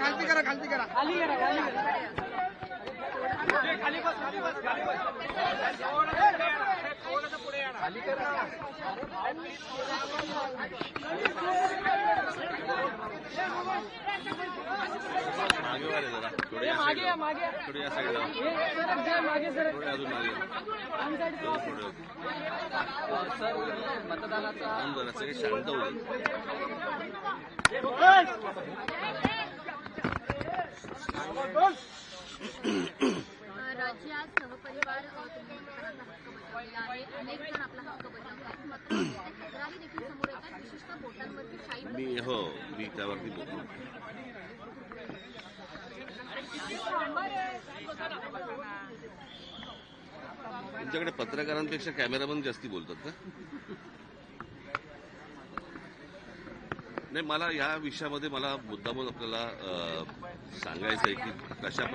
खाली करा खाली करा खाली करा खाली बस थोडंसं पुढे या खाली करा मागे वाले जरा थोडे मागे थोडे या साईडला मागे सर थोडे अजून मागे सर मतदानाचा जरा सगळे शांत होईल. राज्यात सहपरिवार तुम्ही मतदानाचा हक्क बजावलेला आहे. अनेक जण आपला हक्क बजावतात मात्र तक्रारी देखील समोर येतात. विशिष्ट बोटांवरती शाई मी त्यावरती बोलतो. तुमच्याकडे पत्रकारांपेक्षा कॅमेरामन जास्ती बोलतात का? नाही, मला या विषयामध्ये मला मुद्दामून आपल्याला सांगायचं आहे की कशा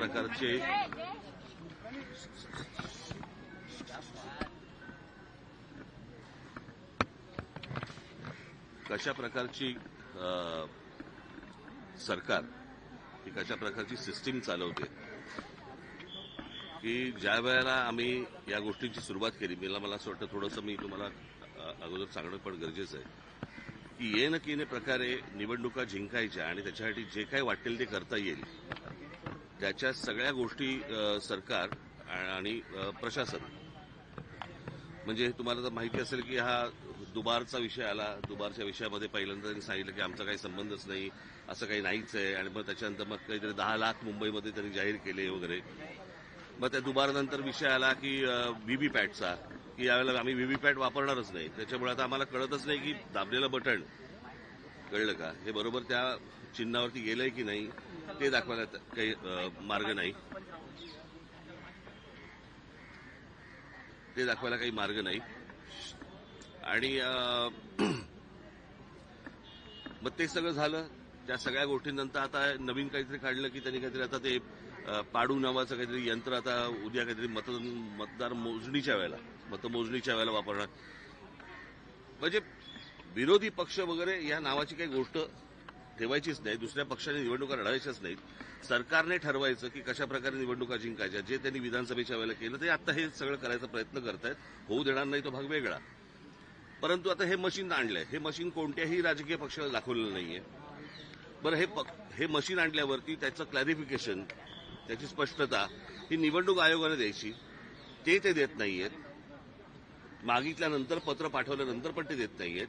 प्रकारची सरकार ही कशा प्रकारची सिस्टीम चालवते की ज्या वेळेला आम्ही या गोष्टींची सुरुवात केली, मला असं वाटतं थोडंसं मी तुम्हाला अगोदर सांगणं पण गरजेचं आहे की येन केने प्रकारे निवडणुका जिंकायच्या आणि त्याच्यासाठी जे काही वाटेल ते करता येईल त्याच्या सगळ्या गोष्टी सरकार आणि प्रशासन, म्हणजे तुम्हाला तर माहिती असेल की हा दुबारचा विषय आला. दुबारच्या विषयामध्ये पहिल्यांदा त्यांनी सांगितलं की आमचा काही संबंधच नाही, असं काही नाहीच आहे. आणि मग त्याच्यानंतर मग काहीतरी 10 लाख मुंबईमध्ये त्यांनी जाहीर केले वगैरे. मग त्या दुबारनंतर विषय आला की व्हीव्हीपॅटचा, की यावेळेला आम्ही व्हीव्हीपॅट वापरणारच नाही. त्याच्यामुळे आता आम्हाला कळतच नाही की दाबलेलं बटन कळलं का हे बरोबर त्या चिन्हावरती गेलंय की नाही ते दाखवायला काही मार्ग नाही. आणि मग ते सगळं झालं. त्या सगळ्या गोष्टींनंतर आता नवीन काहीतरी काढलं की त्यांनी काहीतरी आता ते पाडू नावाचं काहीतरी यंत्र आता उद्या काहीतरी मतमोजणीच्या वेळेला वापरणार. म्हणजे विरोधी पक्ष वगैरे या नावाची काही गोष्ट ठेवायचीच नाही. दुसऱ्या पक्षाने निवडणुका लढायच्याच नाहीत. सरकारने ठरवायचं की कशा प्रकारे निवडणुका जिंकायच्या. जे त्यांनी विधानसभेच्या वेळेला केलं ते आता हे सगळं करायचा प्रयत्न करतायत. होऊ देणार नाही तो भाग वेगळा. परंतु आता हे मशीन आणलंय. हे मशीन कोणत्याही राजकीय पक्षाला दाखवलेलं नाहीये. बरं, हे मशीन आणल्यावरती त्याचं क्लॅरिफिकेशन, त्याची स्पष्टता ही निवडणूक आयोगाने द्यायची. ते देत नाहीयेत. मागितल्यानंतर पत्र पाठवल्यानंतर पण ते देत नाहीयेत.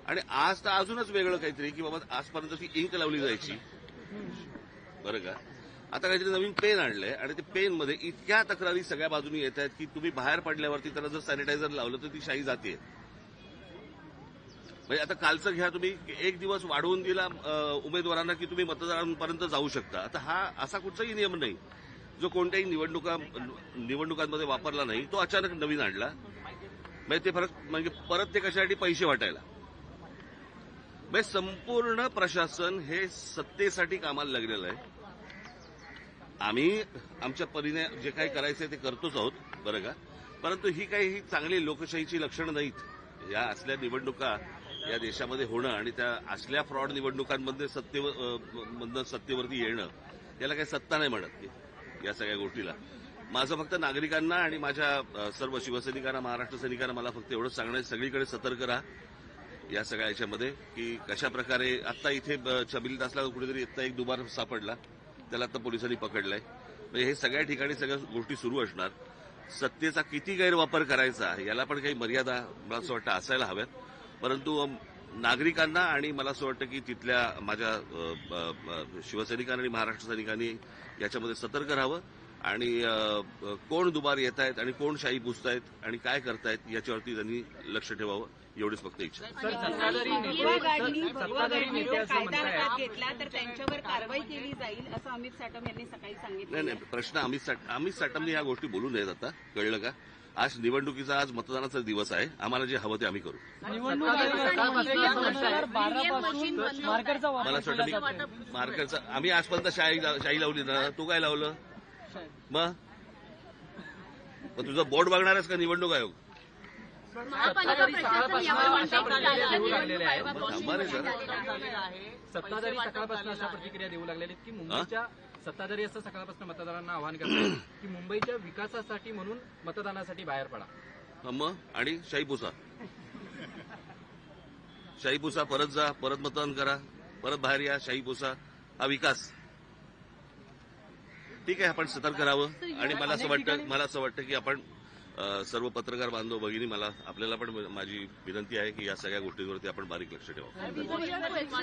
आणि आज तर अजूनच वेगळं काहीतरी की बाबा आजपर्यंत ती इंक लावली जायची, बरं का. आता काहीतरी नवीन पेन आणलंय आणि ते पेनमध्ये इतक्या तक्रारी सगळ्या बाजूनी येत आहेत की तुम्ही बाहेर पडल्यावरती त्याला जर सॅनिटायझर लावलं तर ती शाई जाते. म्हणजे आता कालचं घ्या तुम्ही, एक दिवस वाढवून दिला उमेदवारांना की तुम्ही मतदारांपर्यंत जाऊ शकता. आता हा असा कुठचाही नियम नाही जो कोणत्याही निवडणुकांमध्ये वापरला नाही. तो अचानक नवीन आणला. म्हणजे ते म्हणजे परत ते कशासाठी पैसे वाटायला. म्हणजे संपूर्ण प्रशासन हे सत्तेसाठी कामाला लागलेलं आहे. आम्ही आमच्या परीने जे काही करायचंय ते करतोच आहोत, बरं का. परंतु ही काही चांगली लोकशाहीची लक्षणं नाहीत. या असल्या निवडणुका या देशामध्ये होणं आणि त्या असल्या फ्रॉड निवडणुकांमध्ये सत्तेवरती येणं याला काही सत्ता नाही म्हणत या सगळ्या गोष्टीला. माझं फक्त नागरिकांना आणि माझ्या सर्व शिवसैनिकांना, महाराष्ट्र सैनिकांना मला फक्त एवढंच सांगणं आहे, सगळीकडे सतर्क राहा या सगळ्या याच्यामध्ये की कशा प्रकारे. आत्ता इथे छबिलीत असला कुठेतरी इथला एक दुबार सापडला, त्याला आता पोलिसांनी पकडलाय. म्हणजे हे सगळ्या ठिकाणी सगळ्या गोष्टी सुरू असणार. सत्तेचा किती गैरवापर करायचा याला पण काही मर्यादा मला असं वाटतं असायला हव्यात. परंतु नागरिकांना आणि मला असं वाटतं की तिथल्या माझ्या शिवसैनिकांनी आणि महाराष्ट्र सैनिकांनी याच्यामध्ये सतर्क राहावं आणि कोण दुबार येत आहेत आणि कोण शाही पुसतायत आणि काय करतायत याच्यावरती त्यांनी लक्ष ठेवावं, एवढीच फक्त इच्छा. घेतला तर त्यांच्यावर कारवाई केली जाईल असं अमित साटम यांनी सकाळी सांगितलं. नाही, प्रश्न अमित साटमने या गोष्टी बोलू नयेत. आता कळलं का. आज निवडणुकीचा, आज मतदानाचा दिवस आहे. आम्हाला जे हवं ते आम्ही करू. मला असं वाटतं मार्करचा आम्ही आजपर्यंत शाही लावली ना. तू काय लावलं मग तुझं बोर्ड बघणारच का निवडणूक आयोग. महापालिका प्रशासन यावर थांबा रे जरा. सत्ताधारी सकाळपासून अशा प्रतिक्रिया देऊ लागलेल्या आहेत की मुंबईच्या सत्ताधारी असं सकाळपासून मतदारांना आवाहन करतात की मुंबईच्या विकासासाठी म्हणून मतदानासाठी बाहेर पडा. मग आणि शाही पुसा परत जा, परत मतदान करा, परत बाहेर या, शाही पुसा. हा विकास ठीक आहे. आपण सतर्क राहावं. आणि मला असं वाटतं की आपण सर्व पत्रकार बांधव भगिनी, आपल्याला पण माझी विनंती आहे की या सगळ्या गोष्टींवरती आपण बारीक लक्ष ठेवावं.